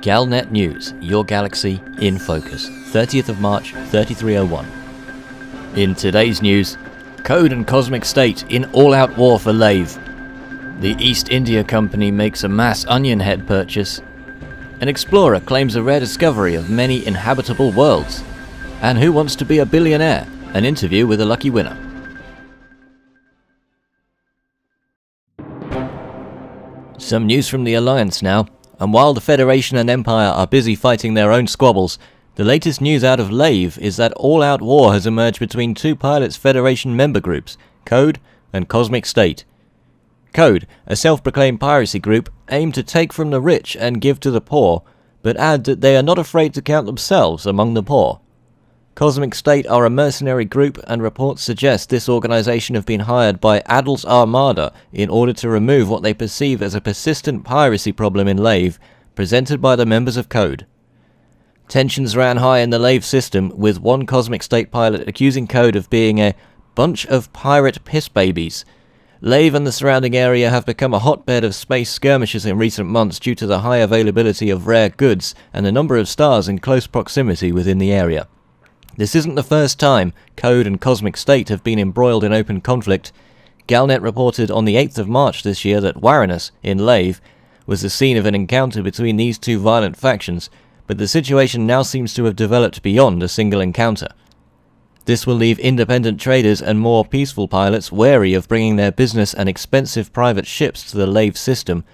Galnet News, your galaxy in focus, 30th of March, 3301. In today's news, Code and Cosmic State in all-out war for Lave. The East India Company makes a mass onion head purchase. An explorer claims a rare discovery of many inhabitable worlds. And who wants to be a billionaire? An interview with a lucky winner. Some news from the Alliance now. And while the Federation and Empire are busy fighting their own squabbles, the latest news out of Lave is that all-out war has emerged between two pilots' Federation member groups, Code and Cosmic State. Code, a self-proclaimed piracy group, aim to take from the rich and give to the poor, but add that they are not afraid to count themselves among the poor. Cosmic State are a mercenary group, and reports suggest this organization have been hired by Adel's Armada in order to remove what they perceive as a persistent piracy problem in Lave, presented by the members of Code. Tensions ran high in the Lave system, with one Cosmic State pilot accusing Code of being a bunch of pirate piss babies. Lave and the surrounding area have become a hotbed of space skirmishes in recent months due to the high availability of rare goods and the number of stars in close proximity within the area. This isn't the first time Code and Cosmic State have been embroiled in open conflict. Galnet reported on the 8th of March this year that Waranus, in Lave, was the scene of an encounter between these two violent factions, but the situation now seems to have developed beyond a single encounter. This will leave independent traders and more peaceful pilots wary of bringing their business and expensive private ships to the Lave system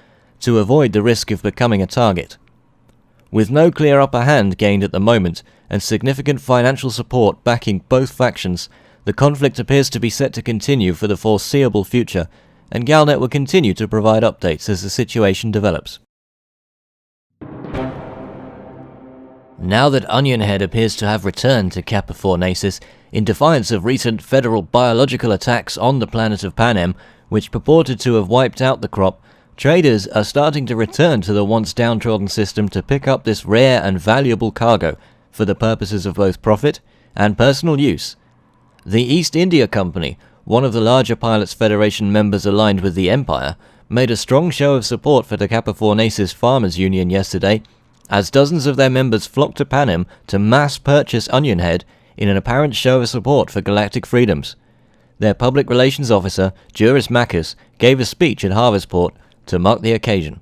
to avoid the risk of becoming a target. With no clear upper hand gained at the moment, and significant financial support backing both factions, the conflict appears to be set to continue for the foreseeable future, and Galnet will continue to provide updates as the situation develops. Now that Onionhead appears to have returned to Kappa Fornacis, in defiance of recent federal biological attacks on the planet of Panem, which purported to have wiped out the crop, traders are starting to return to the once downtrodden system to pick up this rare and valuable cargo, for the purposes of both profit and personal use. The East India Company, one of the larger Pilots Federation members aligned with the Empire, made a strong show of support for the Kappa Fornacis Farmers Union yesterday, as dozens of their members flocked to Panem to mass purchase Onionhead in an apparent show of support for galactic freedoms. Their public relations officer, Juris Macus, gave a speech at Harvestport to mark the occasion.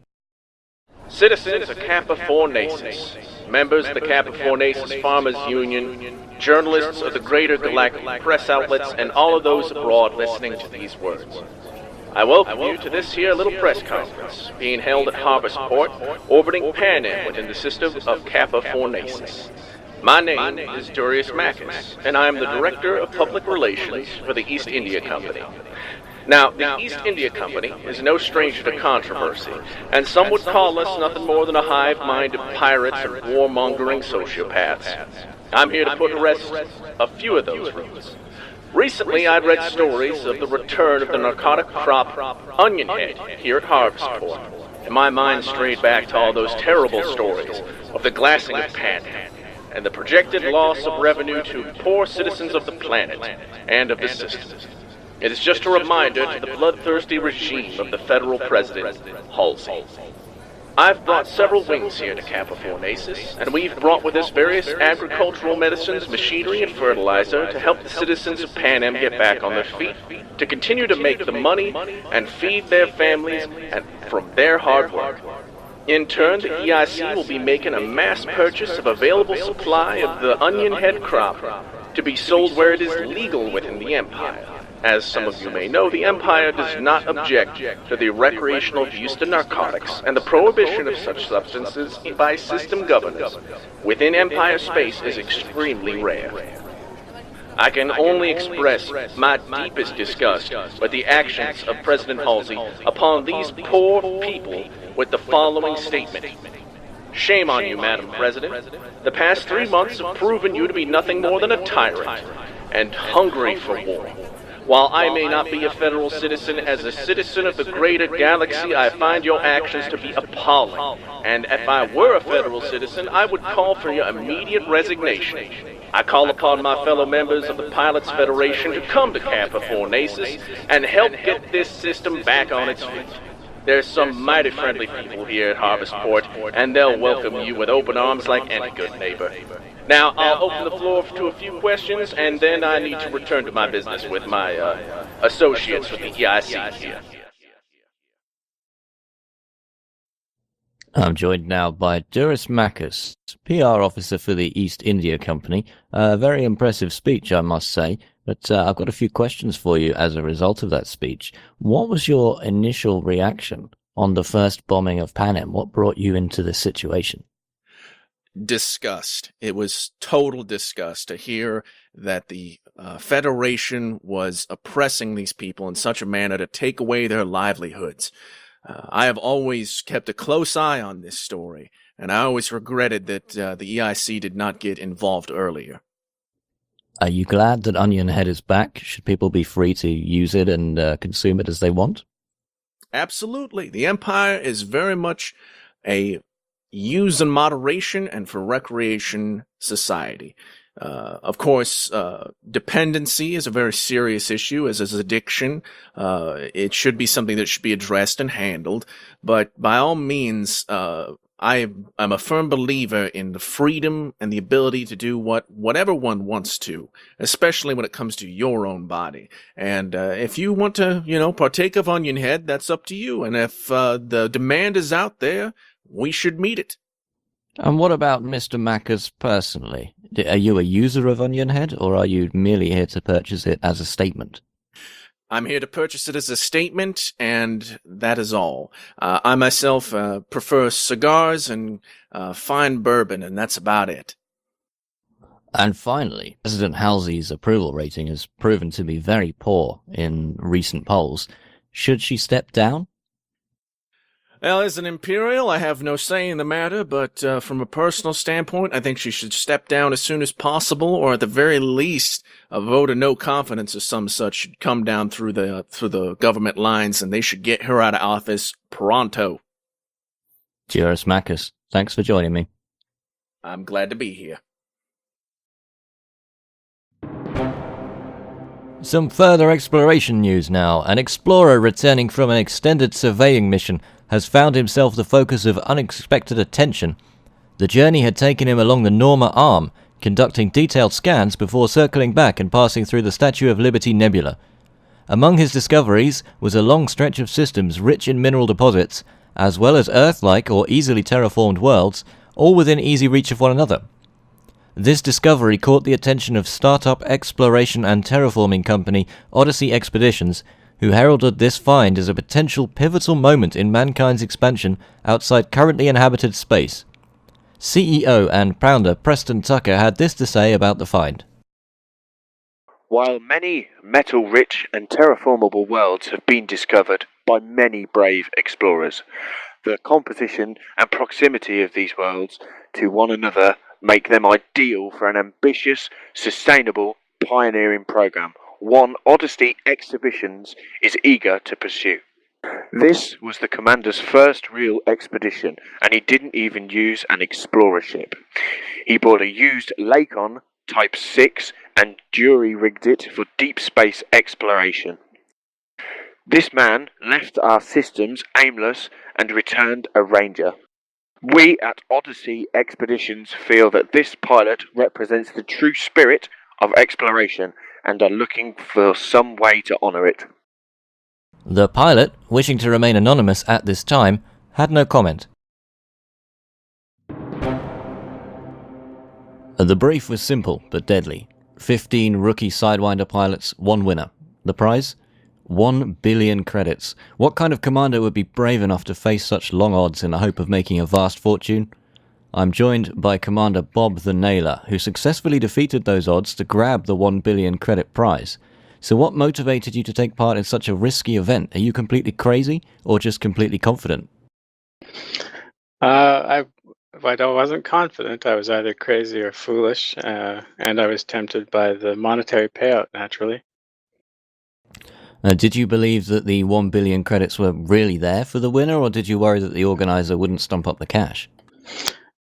Citizens of Kappa Fornacis, members of the Kappa Fornacis Farmers Union, journalists of the greater galactic press outlets, and all of those abroad listening to these words. I welcome you to this here little press conference being held at Harvestport, orbiting Panem within the system of Kappa Fornacis. My name is Juris Macus, and I am the Director of Public Relations for the East India Company. Now, the East India Company is no stranger to controversy, and some would call us nothing more than a hive mind of pirates and warmongering sociopaths. I'm here to put to rest a few of those rumors. Recently, I'd read stories of the return of the narcotic crop Onionhead here at Harvestport, and my mind strayed back to all those terrible stories of the glassing of Panem and the projected loss of revenue to poor citizens of the planet and of the system. It is just a reminder to the bloodthirsty regime of the federal president, Halsey. I've brought several wings here to Kappa Fornacis, and we've brought with us various agricultural medicines, machinery, and fertilizer to help the citizens of Panem get back on their feet, to continue to make the money and feed their families and from their hard work. In turn, the EIC will be making a mass purchase of available supply of the Onionhead crop to be sold where it is legal within the Empire. As some of you may know, the Empire does not object to the recreational use of narcotics and the prohibition of such substances by system governors within Empire space is extremely rare. I can only express my deepest disgust with the actions of President Halsey upon these poor people with the following statement. Shame on you, Madam President. The past 3 months have proven you to be nothing more than a tyrant and hungry for war. While I may not be a federal citizen, as a citizen of the greater galaxy, I find your actions to be appalling. And if I were a federal citizen, I would call for your immediate resignation. I call upon my fellow members of the Pilots Federation to come to Kappa Fornacis and help get this system back on its feet. There's some mighty friendly people here at Harvestport, and they'll welcome you with open arms like any good neighbor. Now, I'll open the floor to a few questions, and then I need to return to my business with my associates with the EIC here. I'm joined now by Duris Macus, PR officer for the East India Company. A very impressive speech, I must say, but I've got a few questions for you as a result of that speech. What was your initial reaction on the first bombing of Panem? What brought you into this situation? Disgust. It was total disgust to hear that the Federation was oppressing these people in such a manner to take away their livelihoods. I have always kept a close eye on this story, and I always regretted that the EIC did not get involved earlier. Are you glad that Onion Head is back? Should people be free to use it and consume it as they want? Absolutely. The Empire is very much a use in moderation and for recreation society. Of course, dependency is a very serious issue, as is addiction. It should be something that should be addressed and handled. But by all means, I'm a firm believer in the freedom and the ability to do whatever one wants to, especially when it comes to your own body. And if you want to, partake of Onion Head, that's up to you. And if the demand is out there, we should meet it. And what about Mr. Macus personally? Are you a user of Onion Head, or are you merely here to purchase it as a statement? I'm here to purchase it as a statement, and that is all. I myself prefer cigars and fine bourbon, and that's about it. And finally, President Halsey's approval rating has proven to be very poor in recent polls. Should she step down? Well, as an Imperial, I have no say in the matter, but from a personal standpoint, I think she should step down as soon as possible, or at the very least, a vote of no confidence or some such should come down through the government lines, and they should get her out of office pronto. Duris Macus, thanks for joining me. I'm glad to be here. Some further exploration news now. An explorer returning from an extended surveying mission has found himself the focus of unexpected attention. The journey had taken him along the Norma Arm, conducting detailed scans before circling back and passing through the Statue of Liberty Nebula. Among his discoveries was a long stretch of systems rich in mineral deposits, as well as Earth-like or easily terraformed worlds, all within easy reach of one another. This discovery caught the attention of startup exploration and terraforming company Odyssey Expeditions, who heralded this find as a potential pivotal moment in mankind's expansion outside currently inhabited space. CEO and founder Preston Tucker had this to say about the find. While many metal-rich and terraformable worlds have been discovered by many brave explorers, the composition and proximity of these worlds to one another make them ideal for an ambitious, sustainable, pioneering program, one Odyssey Expeditions is eager to pursue. This was the commander's first real expedition, and he didn't even use an explorer ship. He bought a used Lakon Type 6 and jury-rigged it for deep space exploration. This man left our systems aimless and returned a ranger. We at Odyssey Expeditions feel that this pilot represents the true spirit of exploration and are looking for some way to honour it. The pilot, wishing to remain anonymous at this time, had no comment. The brief was simple but deadly. 15 rookie Sidewinder pilots, 1 winner. The prize? 1 billion credits. What kind of commander would be brave enough to face such long odds in the hope of making a vast fortune? I'm joined by Commander Bob the Nailer, who successfully defeated those odds to grab the 1 billion credit prize. So what motivated you to take part in such a risky event? Are you completely crazy, or just completely confident? I wasn't confident. I was either crazy or foolish, and I was tempted by the monetary payout, naturally. Did you believe that the 1 billion credits were really there for the winner, or did you worry that the organizer wouldn't stump up the cash?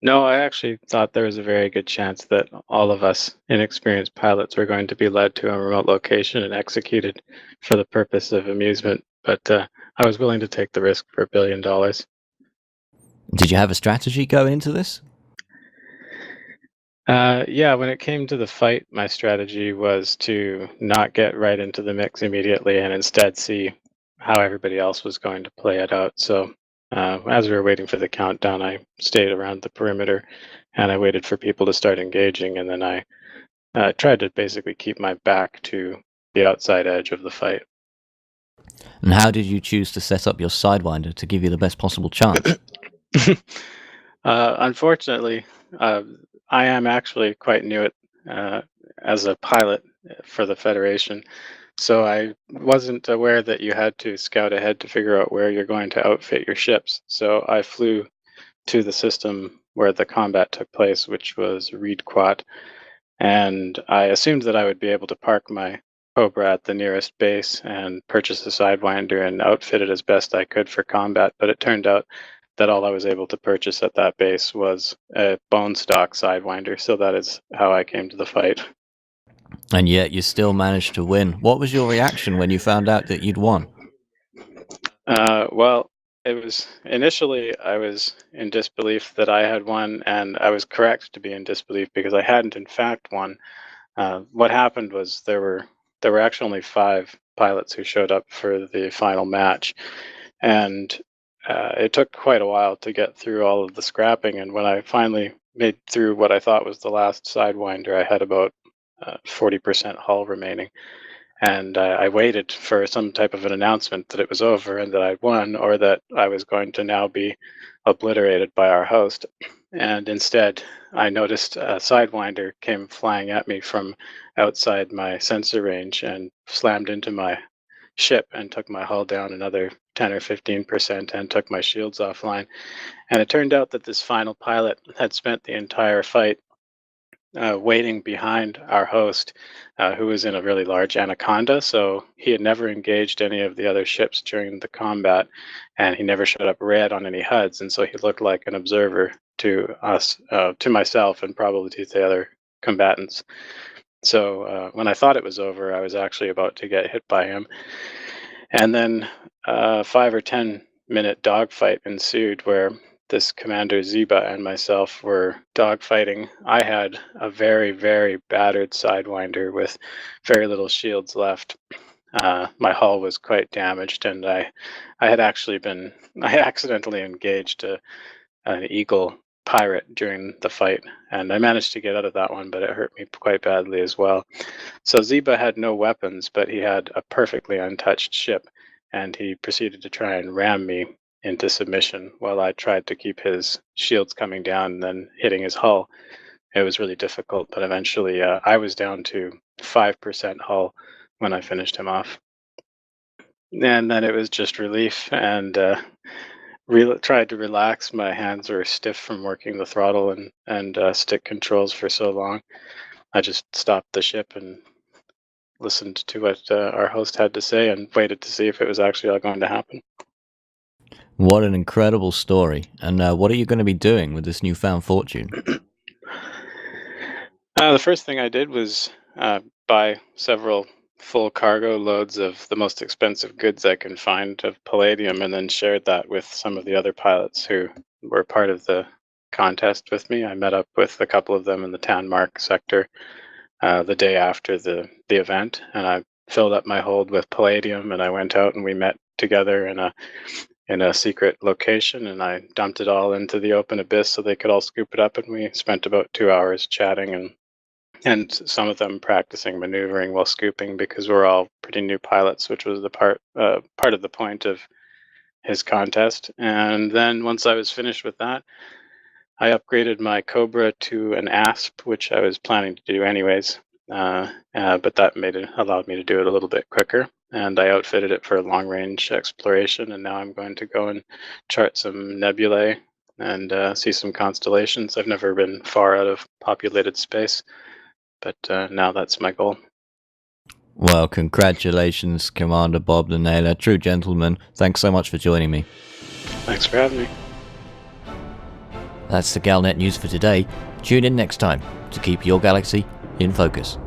No, I actually thought there was a very good chance that all of us inexperienced pilots were going to be led to a remote location and executed for the purpose of amusement. But I was willing to take the risk for $1 billion. Did you have a strategy going into this? Yeah, when it came to the fight, my strategy was to not get right into the mix immediately and instead see how everybody else was going to play it out. So, as we were waiting for the countdown, I stayed around the perimeter and I waited for people to start engaging, and then I tried to basically keep my back to the outside edge of the fight. And how did you choose to set up your Sidewinder to give you the best possible chance? Unfortunately, I am actually quite new as a pilot for the Federation, so I wasn't aware that you had to scout ahead to figure out where you're going to outfit your ships. So I flew to the system where the combat took place, which was Reed Quat, and I assumed that I would be able to park my Cobra at the nearest base and purchase a Sidewinder and outfit it as best I could for combat, but it turned out that all I was able to purchase at that base was a bone stock Sidewinder, so that is how I came to the fight. And yet you still managed to win. What was your reaction when you found out that you'd won? Well, it was initially I was in disbelief that I had won, and I was correct to be in disbelief because I hadn't in fact won. What happened was there were actually only 5 pilots who showed up for the final match, and it took quite a while to get through all of the scrapping. And when I finally made through what I thought was the last Sidewinder, I had about 40% hull remaining. And I waited for some type of an announcement that it was over and that I'd won, or that I was going to now be obliterated by our host. And instead, I noticed a Sidewinder came flying at me from outside my sensor range and slammed into my ship and took my hull down another 10 or 15% and took my shields offline. And it turned out that this final pilot had spent the entire fight waiting behind our host, who was in a really large Anaconda. So he had never engaged any of the other ships during the combat, and he never showed up red on any HUDs. And so he looked like an observer to us, to myself, and probably to the other combatants. So when I thought it was over, I was actually about to get hit by him. And then 5 or 10 minute dogfight ensued where this Commander Ziba and myself were dogfighting. I had a very, very battered Sidewinder with very little shields left. My hull was quite damaged, and I accidentally engaged an Eagle pirate during the fight, and I managed to get out of that one, but it hurt me quite badly as well. So Ziba had no weapons, but he had a perfectly untouched ship, and he proceeded to try and ram me into submission while I tried to keep his shields coming down and then hitting his hull. It was really difficult, but eventually I was down to 5% hull when I finished him off. And then it was just relief, and tried to relax. My hands were stiff from working the throttle and stick controls for so long. I just stopped the ship and listened to what our host had to say and waited to see if it was actually all going to happen. What an incredible story. And what are you going to be doing with this newfound fortune? The first thing I did was buy several full cargo loads of the most expensive goods I can find of palladium, and then shared that with some of the other pilots who were part of the contest with me. I met up with a couple of them in the Tanmark sector the day after the event, and I filled up my hold with palladium, and I went out and we met together in a secret location, and I dumped it all into the open abyss so they could all scoop it up, and we spent about 2 hours chatting and some of them practicing maneuvering while scooping, because we're all pretty new pilots, which was the part of the point of his contest. And then once I was finished with that, I upgraded my Cobra to an ASP, which I was planning to do anyways, but that allowed me to do it a little bit quicker. And I outfitted it for long-range exploration, and now I'm going to go and chart some nebulae and see some constellations. I've never been far out of populated space, but now that's my goal. Well, congratulations, Commander Bob the Nailer. True gentleman. Thanks so much for joining me. Thanks for having me. That's the Galnet news for today. Tune in next time to keep your galaxy in focus.